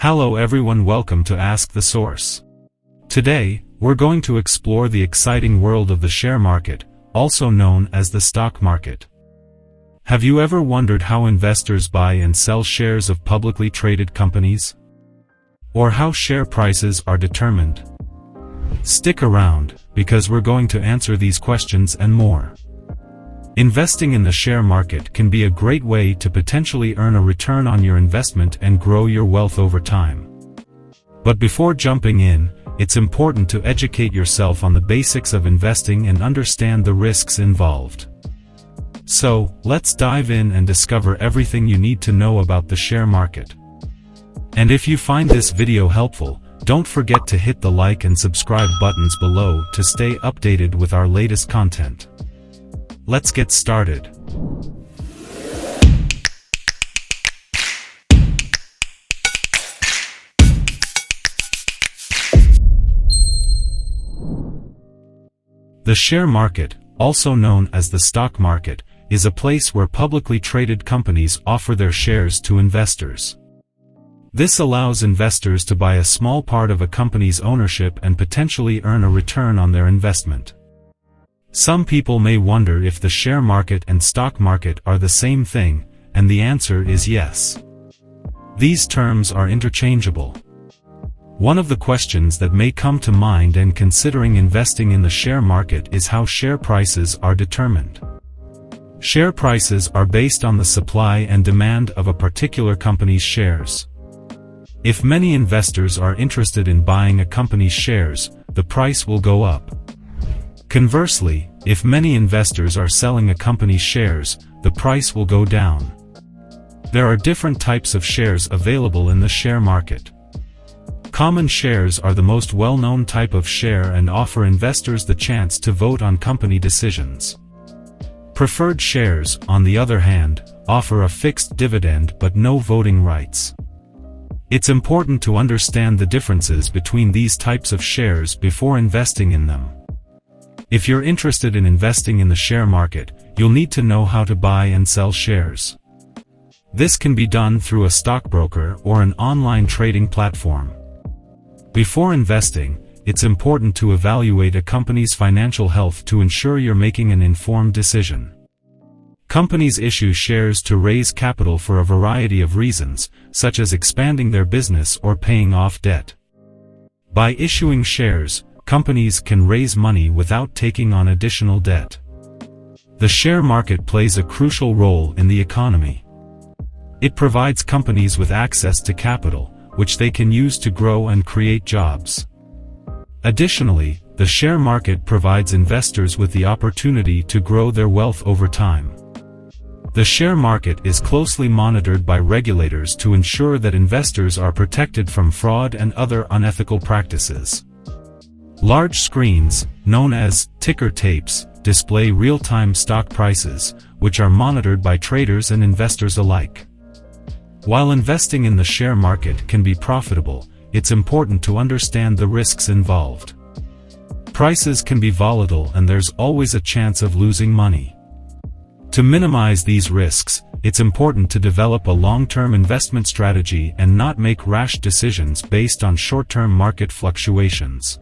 Hello everyone, welcome to Ask the Source. Today, we're going to explore the exciting world of the share market, also known as the stock market. Have you ever wondered how investors buy and sell shares of publicly traded companies? Or how share prices are determined? Stick around, because we're going to answer these questions and more. Investing in the share market can be a great way to potentially earn a return on your investment and grow your wealth over time. But before jumping in, it's important to educate yourself on the basics of investing and understand the risks involved. So, let's dive in and discover everything you need to know about the share market. And if you find this video helpful, don't forget to hit the like and subscribe buttons below to stay updated with our latest content. Let's get started. The share market, also known as the stock market, is a place where publicly traded companies offer their shares to investors. This allows investors to buy a small part of a company's ownership and potentially earn a return on their investment. Some people may wonder if the share market and stock market are the same thing, and the answer is yes. These terms are interchangeable. One of the questions that may come to mind in considering investing in the share market is how share prices are determined. Share prices are based on the supply and demand of a particular company's shares. If many investors are interested in buying a company's shares, the price will go up. Conversely, if many investors are selling a company's shares, the price will go down. There are different types of shares available in the share market. Common shares are the most well-known type of share and offer investors the chance to vote on company decisions. Preferred shares, on the other hand, offer a fixed dividend but no voting rights. It's important to understand the differences between these types of shares before investing in them. If you're interested in investing in the share market, you'll need to know how to buy and sell shares. This can be done through a stockbroker or an online trading platform. Before investing, it's important to evaluate a company's financial health to ensure you're making an informed decision. Companies issue shares to raise capital for a variety of reasons, such as expanding their business or paying off debt. By issuing shares, companies can raise money without taking on additional debt. The share market plays a crucial role in the economy. It provides companies with access to capital, which they can use to grow and create jobs. Additionally, the share market provides investors with the opportunity to grow their wealth over time. The share market is closely monitored by regulators to ensure that investors are protected from fraud and other unethical practices. Large screens, known as ticker tapes, display real-time stock prices, which are monitored by traders and investors alike. While investing in the share market can be profitable, it's important to understand the risks involved. Prices can be volatile and there's always a chance of losing money. To minimize these risks, it's important to develop a long-term investment strategy and not make rash decisions based on short-term market fluctuations.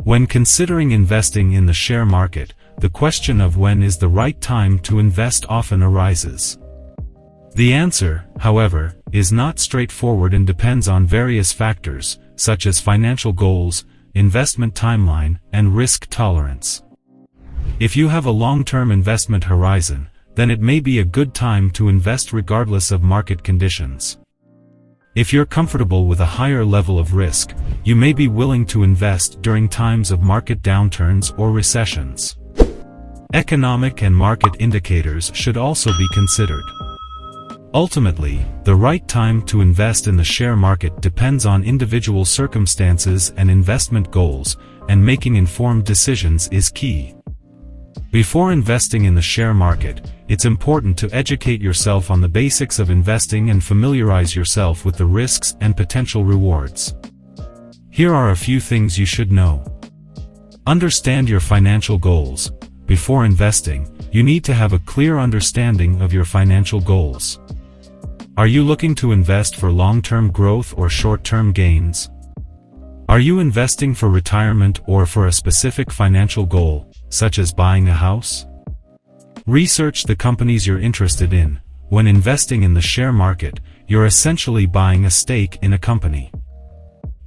When considering investing in the share market, the question of when is the right time to invest often arises. The answer, however, is not straightforward and depends on various factors, such as financial goals, investment timeline, and risk tolerance. If you have a long-term investment horizon, then it may be a good time to invest regardless of market conditions. If you're comfortable with a higher level of risk, you may be willing to invest during times of market downturns or recessions. Economic and market indicators should also be considered. Ultimately, the right time to invest in the share market depends on individual circumstances and investment goals, and making informed decisions is key. Before investing in the share market, it's important to educate yourself on the basics of investing and familiarize yourself with the risks and potential rewards. Here are a few things you should know. Understand your financial goals. Before investing, you need to have a clear understanding of your financial goals. Are you looking to invest for long-term growth or short-term gains? Are you investing for retirement or for a specific financial goal, such as buying a house? Research the companies you're interested in. When investing in the share market, you're essentially buying a stake in a company.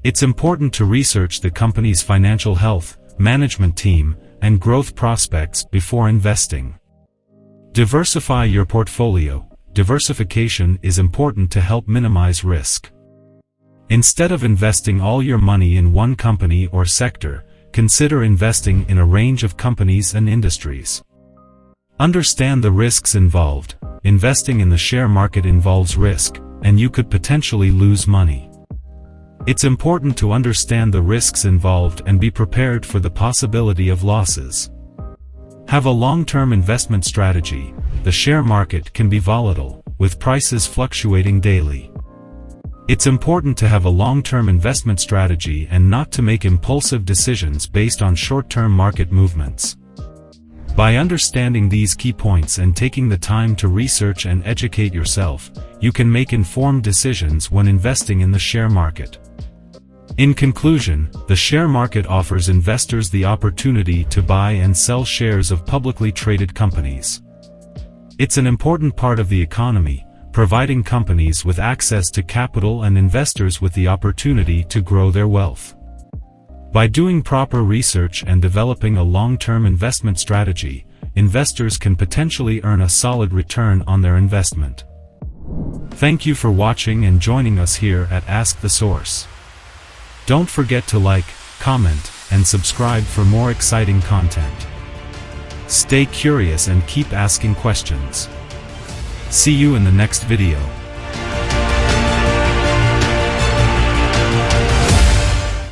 It's important to research the company's financial health, management team, and growth prospects before investing. Diversify your portfolio. Diversification is important to help minimize risk. Instead of investing all your money in one company or sector, consider investing in a range of companies and industries. Understand the risks involved. Investing in the share market involves risk, and you could potentially lose money. It's important to understand the risks involved and be prepared for the possibility of losses. Have a long-term investment strategy. The share market can be volatile, with prices fluctuating daily. It's important to have a long-term investment strategy and not to make impulsive decisions based on short-term market movements. By understanding these key points and taking the time to research and educate yourself, you can make informed decisions when investing in the share market. In conclusion, the share market offers investors the opportunity to buy and sell shares of publicly traded companies. It's an important part of the economy, providing companies with access to capital and investors with the opportunity to grow their wealth. By doing proper research and developing a long-term investment strategy, investors can potentially earn a solid return on their investment. Thank you for watching and joining us here at Ask the Source. Don't forget to like, comment, and subscribe for more exciting content. Stay curious and keep asking questions. See you in the next video.